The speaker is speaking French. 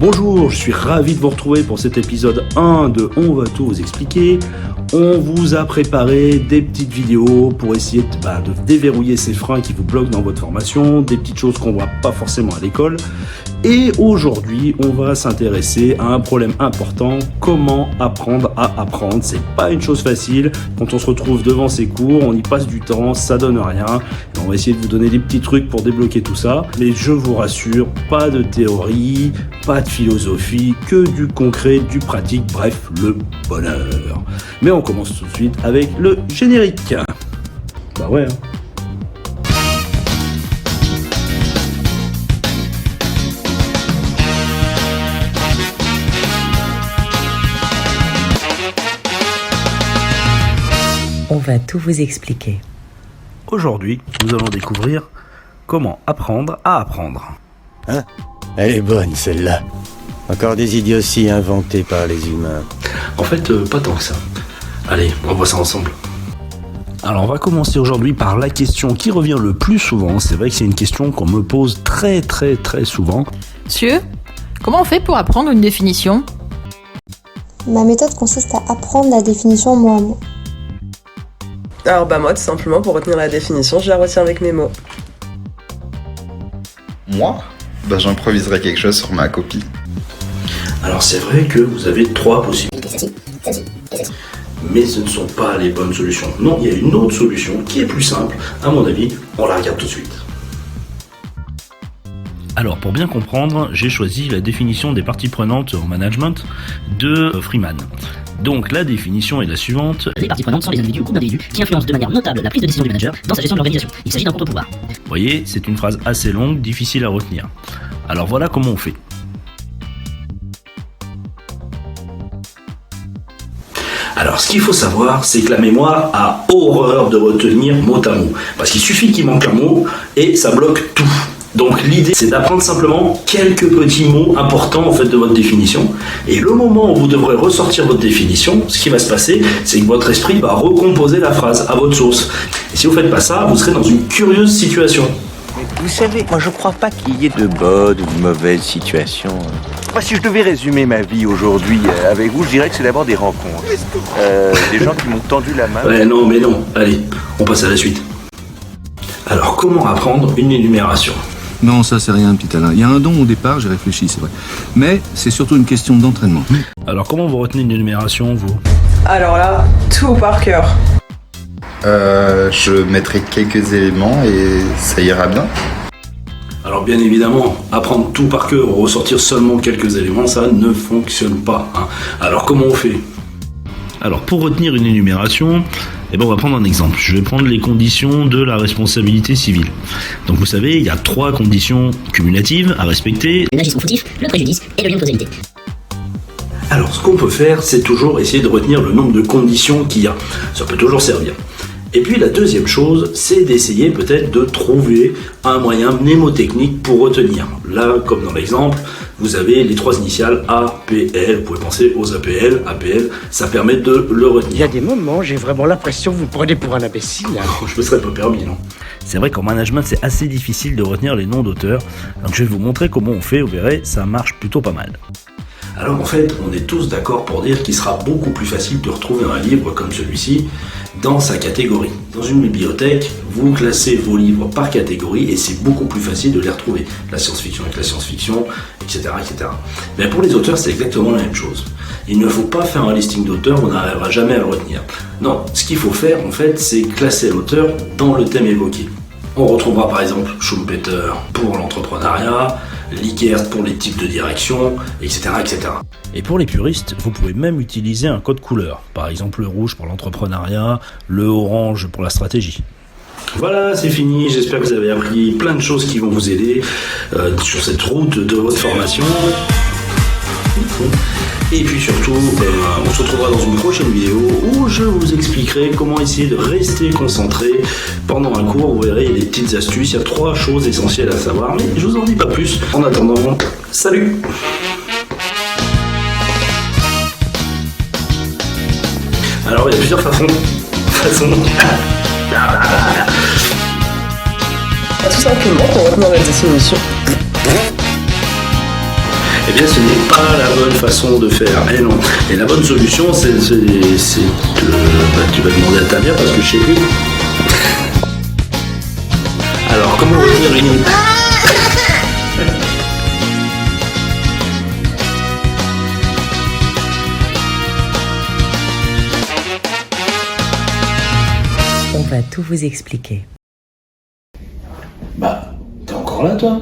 Bonjour, je suis ravi de vous retrouver pour cet épisode 1 de On va tout vous expliquer. On vous a préparé des petites vidéos pour essayer de déverrouiller ces freins qui vous bloquent dans votre formation, des petites choses qu'on voit pas forcément à l'école. Et aujourd'hui, on va s'intéresser à un problème important, comment apprendre à apprendre. C'est pas une chose facile. Quand on se retrouve devant ces cours, on y passe du temps, ça donne rien. Et on va essayer de vous donner des petits trucs pour débloquer tout ça. Mais je vous rassure, pas de théorie, pas de philosophie, que du concret, du pratique, bref, le bonheur. Mais on commence tout de suite avec le générique. Bah ouais, hein. On va tout vous expliquer. Aujourd'hui, nous allons découvrir comment apprendre à apprendre. Hein ? Elle est bonne, celle-là. Encore des idioties inventées par les humains. En fait, pas tant que ça. Allez, on voit ça ensemble. Alors, on va commencer aujourd'hui par la question qui revient le plus souvent. C'est vrai que c'est une question qu'on me pose très souvent. Monsieur, comment on fait pour apprendre une définition ? Ma méthode consiste à apprendre la définition mot à mot. Alors moi tout simplement pour retenir la définition, je la retiens avec mes mots. Moi, j'improviserai quelque chose sur ma copie. Alors c'est vrai que vous avez 3 possibilités. Mais ce ne sont pas les bonnes solutions. Non, il y a une autre solution qui est plus simple. À mon avis, on la regarde tout de suite. Alors, pour bien comprendre, j'ai choisi la définition des parties prenantes en management de Freeman. Donc, la définition est la suivante. Les parties prenantes sont les individus ou groupes d'individus qui influencent de manière notable la prise de décision du manager dans sa gestion de l'organisation. Il s'agit d'un contre-pouvoir. Vous voyez, c'est une phrase assez longue, difficile à retenir. Alors voilà comment on fait. Alors, ce qu'il faut savoir, c'est que la mémoire a horreur de retenir mot à mot. Parce qu'il suffit qu'il manque un mot et ça bloque tout. Donc l'idée, c'est d'apprendre simplement quelques petits mots importants en fait de votre définition. Et le moment où vous devrez ressortir votre définition, ce qui va se passer, c'est que votre esprit va recomposer la phrase à votre sauce. Et si vous faites pas ça, vous serez dans une curieuse situation. Mais vous savez, moi je crois pas qu'il y ait de bonnes ou de mauvaises situations. Moi, si je devais résumer ma vie aujourd'hui avec vous, je dirais que c'est d'abord des rencontres. Des gens qui m'ont tendu la main. Ouais, non, mais non. Allez, on passe à la suite. Alors, comment apprendre une énumération ? Non, ça c'est rien, petit Alain. Il y a un don au départ, j'ai réfléchi, c'est vrai. Mais c'est surtout une question d'entraînement. Alors, comment vous retenez une énumération, vous ? Alors là, tout par cœur. Je mettrai quelques éléments et ça ira bien. Alors bien évidemment, apprendre tout par cœur ou ressortir seulement quelques éléments, ça ne fonctionne pas. Alors comment on fait ? Alors pour retenir une énumération, on va prendre un exemple. Je vais prendre les conditions de la responsabilité civile. Donc vous savez, il y a 3 conditions cumulatives à respecter. L'agisme fautif, le préjudice et le lien de causalité. Alors ce qu'on peut faire, c'est toujours essayer de retenir le nombre de conditions qu'il y a. Ça peut toujours servir. Et puis la deuxième chose, c'est d'essayer peut-être de trouver un moyen mnémotechnique pour retenir. Là, comme dans l'exemple, vous avez les 3 initiales A, P, L. Vous pouvez penser aux APL. APL, ça permet de le retenir. Il y a des moments, j'ai vraiment l'impression que vous me prenez pour un imbécile. Je me serais pas permis, non. C'est vrai qu'en management, c'est assez difficile de retenir les noms d'auteurs. Donc je vais vous montrer comment on fait, vous verrez, ça marche plutôt pas mal. Alors en fait, on est tous d'accord pour dire qu'il sera beaucoup plus facile de retrouver un livre comme celui-ci dans sa catégorie. Dans une bibliothèque, vous classez vos livres par catégorie et c'est beaucoup plus facile de les retrouver. La science-fiction avec la science-fiction, etc., etc. Mais pour les auteurs, c'est exactement la même chose. Il ne faut pas faire un listing d'auteurs, on n'arrivera jamais à le retenir. Non, ce qu'il faut faire en fait, c'est classer l'auteur dans le thème évoqué. On retrouvera par exemple Schumpeter pour l'entrepreneuriat, Likert pour les types de direction, etc., etc. Et pour les puristes, vous pouvez même utiliser un code couleur. Par exemple le rouge pour l'entrepreneuriat, le orange pour la stratégie. Voilà, c'est fini. J'espère que vous avez appris plein de choses qui vont vous aider sur cette route de votre formation. Et puis surtout, on se retrouvera dans une prochaine vidéo où je vous expliquerai comment essayer de rester concentré pendant un cours. Vous verrez, il y a des petites astuces, il y a 3 choses essentielles à savoir, mais je vous en dis pas plus. En attendant, salut! Alors, il y a plusieurs façons. Tout simplement pour retenir la définition. Eh bien, ce n'est pas la bonne façon de faire. Eh non. Et la bonne solution, c'est tu vas demander à Tania parce que je sais plus. Alors, comment retenir une... On va tout vous expliquer. Bah, t'es encore là, toi ?